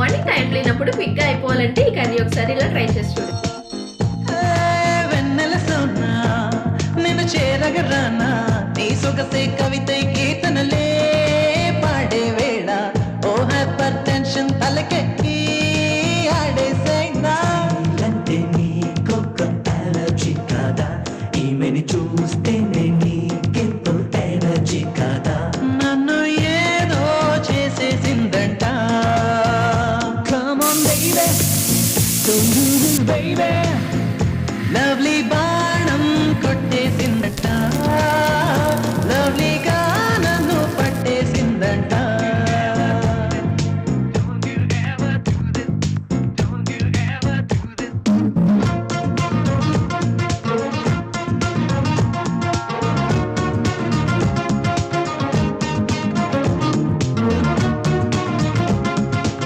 Morning time లేనప్పుడు quick గా అయిపోవాలంటే ఈ కర్రీ ఒకసారి ఇలా ట్రై చేసి చూడు. వెన్నెల సోనా నేను చేరగరానా నీ సొగసే కవిత కీర్తనలే పాడే వేళ ఓ హైపర్ టెన్షన్ తలకెక్కి ఆడేసైనా అంటే నీకొక అలర్జీ కాదా ఈమెని చూస్తేనే నీకెంతో ఎనర్జీ కాదా నన్ను ఏదో చేసేసిందంట Come on baby, don't do this baby